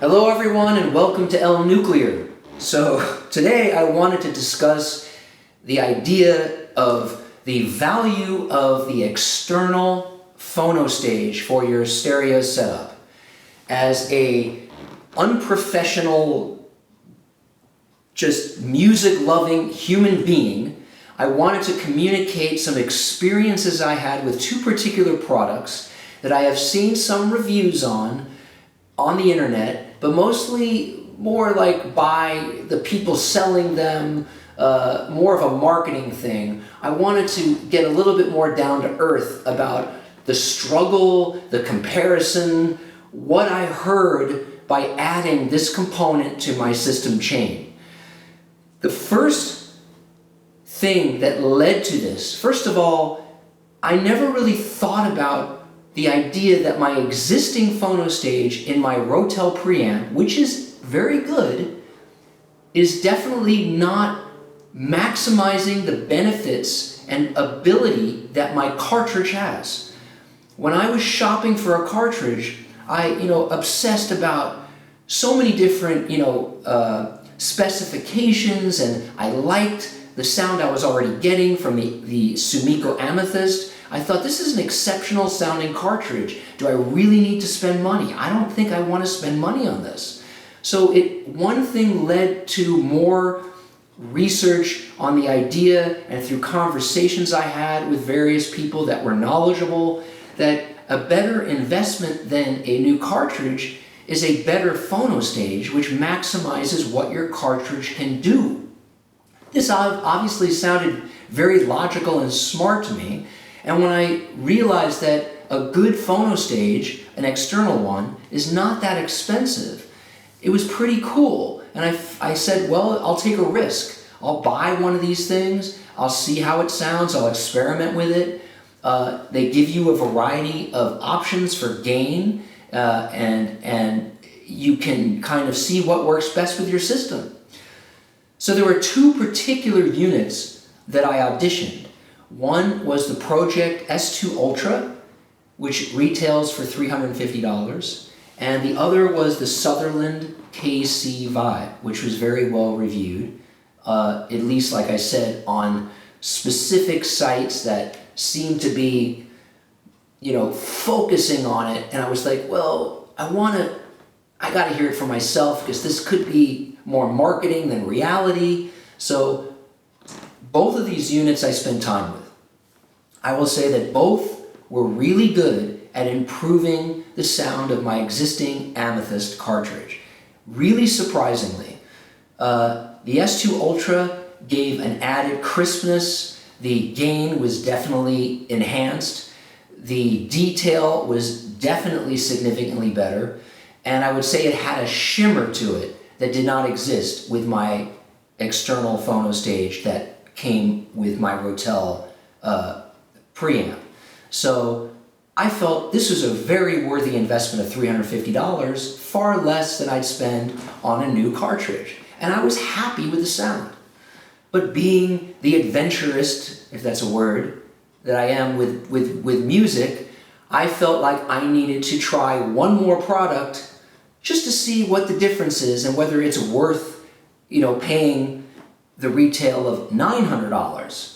Hello everyone and welcome to L Nuclear. So today I wanted to discuss the idea of the value of the external phono stage for your stereo setup. As a unprofessional, just music-loving human being, I wanted to communicate some experiences I had with two particular products that I have seen some reviews on the internet, but mostly more like by the people selling them, more of a marketing thing. I wanted to get a little bit more down to earth about the struggle, the comparison, what I heard by adding this component to my system chain. The first thing that led to this, first of all, I never really thought about the idea that my existing phono stage in my Rotel preamp, which is very good, is definitely not maximizing the benefits and ability that my cartridge has. When I was shopping for a cartridge, I obsessed about so many different specifications, and I liked the sound I was already getting from the Sumiko Amethyst. I thought, this is an exceptional sounding cartridge. Do I really need to spend money? I don't think I want to spend money on this. So one thing led to more research on the idea, and through conversations I had with various people that were knowledgeable, that a better investment than a new cartridge is a better phono stage, which maximizes what your cartridge can do. This obviously sounded very logical and smart to me. And when I realized that a good phono stage, an external one, is not that expensive, it was pretty cool. And I said, well, I'll take a risk. I'll buy one of these things. I'll see how it sounds. I'll experiment with it. They give you a variety of options for gain, and you can kind of see what works best with your system. So there were two particular units that I auditioned. One was the Pro-Ject S2 Ultra, which retails for $350, and the other was the Sutherland KC Vibe, which was very well reviewed, at least, like I said, on specific sites that seemed to be, focusing on it. And I was like, well, I got to hear it for myself, because this could be more marketing than reality. So both of these units I spent time with. I will say that both were really good at improving the sound of my existing Amethyst cartridge. Really surprisingly. The S2 Ultra gave an added crispness. The gain was definitely enhanced. The detail was definitely significantly better. And I would say it had a shimmer to it that did not exist with my external phono stage that came with my Rotel preamp. So I felt this was a very worthy investment of $350, far less than I'd spend on a new cartridge. And I was happy with the sound. But being the adventurist, if that's a word, that I am with music, I felt like I needed to try one more product just to see what the difference is and whether it's worth, paying the retail of $900.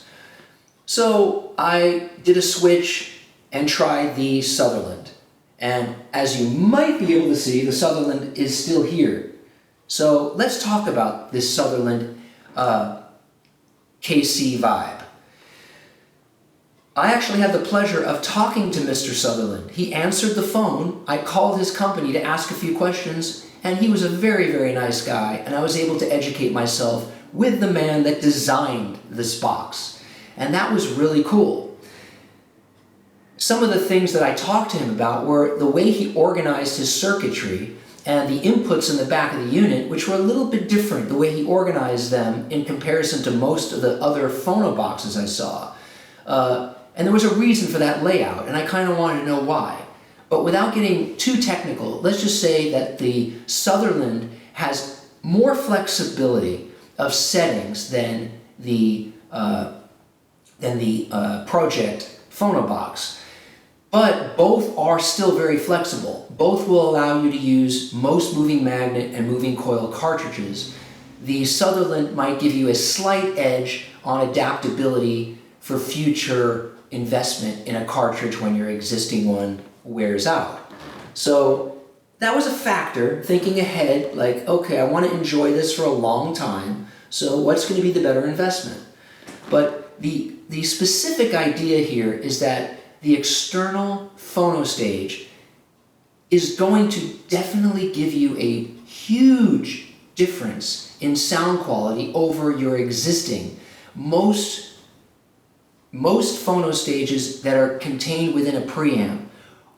So I did a switch and tried the Sutherland. And as you might be able to see, the Sutherland is still here. So let's talk about this Sutherland KC Vibe. I actually had the pleasure of talking to Mr. Sutherland. He answered the phone. I called his company to ask a few questions, and he was a very, very nice guy, and I was able to educate myself with the man that designed this box. And that was really cool. Some of the things that I talked to him about were the way he organized his circuitry and the inputs in the back of the unit, which were a little bit different, the way he organized them in comparison to most of the other phono boxes I saw. And there was a reason for that layout, and I kind of wanted to know why. But without getting too technical, let's just say that the Sutherland has more flexibility of settings than the Pro-Ject phono box. But both are still very flexible. Both will allow you to use most moving magnet and moving coil cartridges. The Sutherland might give you a slight edge on adaptability for future investment in a cartridge when your existing one wears out. So that was a factor, thinking ahead, like, okay, I want to enjoy this for a long time, so what's going to be the better investment? But the specific idea here is that the external phono stage is going to definitely give you a huge difference in sound quality over your existing. Most phono stages that are contained within a preamp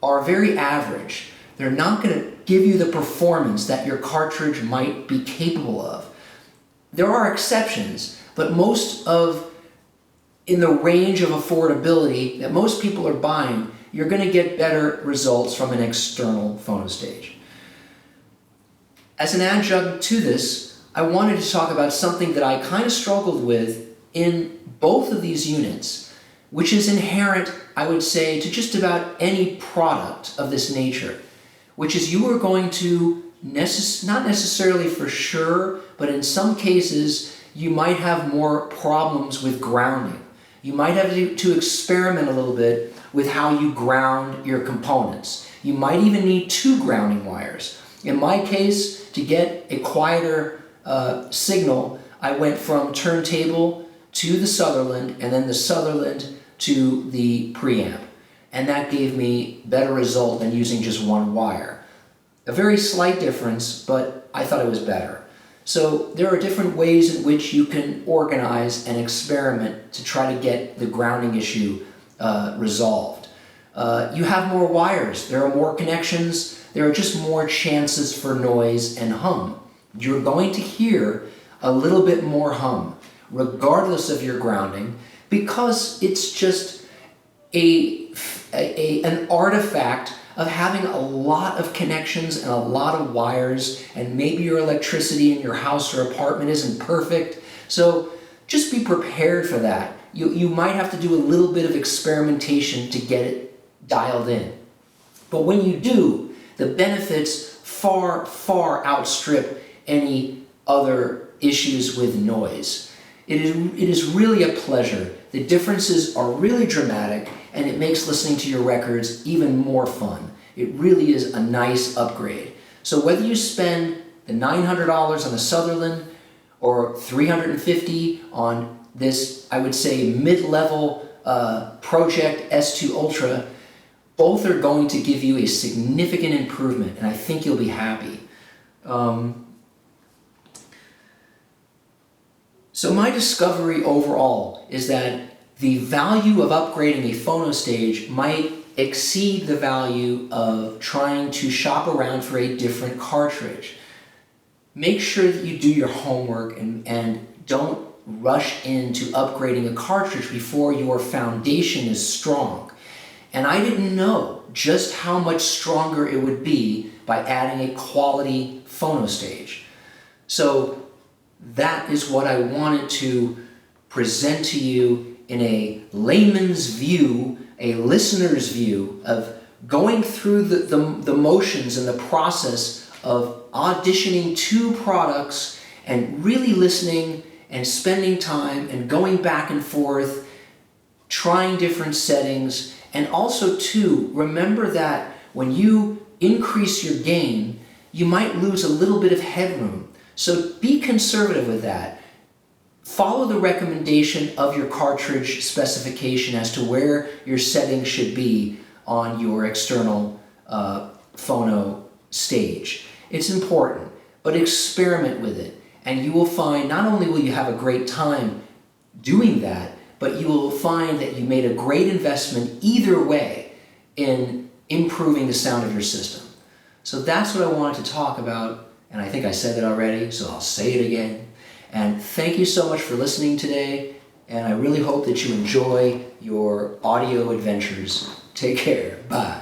are very average. They're not going to give you the performance that your cartridge might be capable of. There are exceptions, but most of in the range of affordability that most people are buying, you're going to get better results from an external phono stage. As an adjunct to this, I wanted to talk about something that I kind of struggled with in both of these units, which is inherent, I would say, to just about any product of this nature, which is you are going to, not necessarily for sure, but in some cases, you might have more problems with grounding. You might have to experiment a little bit with how you ground your components. You might even need 2 grounding wires. In my case, to get a quieter signal, I went from turntable to the Sutherland and then the Sutherland to the preamp. And that gave me better result than using just 1 wire. A very slight difference, but I thought it was better. So there are different ways in which you can organize and experiment to try to get the grounding issue resolved. You have more wires, there are more connections, there are just more chances for noise and hum. You're going to hear a little bit more hum, regardless of your grounding, because it's just an artifact of having a lot of connections and a lot of wires, and maybe your electricity in your house or apartment isn't perfect. So just be prepared for that. You might have to do a little bit of experimentation to get it dialed in. But when you do, the benefits far, far outstrip any other issues with noise. It is really a pleasure. The differences are really dramatic, and it makes listening to your records even more fun. It really is a nice upgrade. So whether you spend the $900 on the Sutherland or $350 on this, I would say, mid-level Pro-Ject S2 Ultra, both are going to give you a significant improvement, and I think you'll be happy. So my discovery overall is that the value of upgrading a phono stage might exceed the value of trying to shop around for a different cartridge. Make sure that you do your homework and don't rush into upgrading a cartridge before your foundation is strong. And I didn't know just how much stronger it would be by adding a quality phono stage. So that is what I wanted to present to you in a layman's view, a listener's view of going through the motions and the process of auditioning 2 products and really listening and spending time and going back and forth, trying different settings. And also too, remember that when you increase your gain, you might lose a little bit of headroom. So be conservative with that. Follow the recommendation of your cartridge specification as to where your settings should be on your external phono stage. It's important, but experiment with it. And you will find not only will you have a great time doing that, but you will find that you made a great investment either way in improving the sound of your system. So that's what I wanted to talk about, and I think I said it already, so I'll say it again. And thank you so much for listening today, and I really hope that you enjoy your audio adventures. Take care. Bye.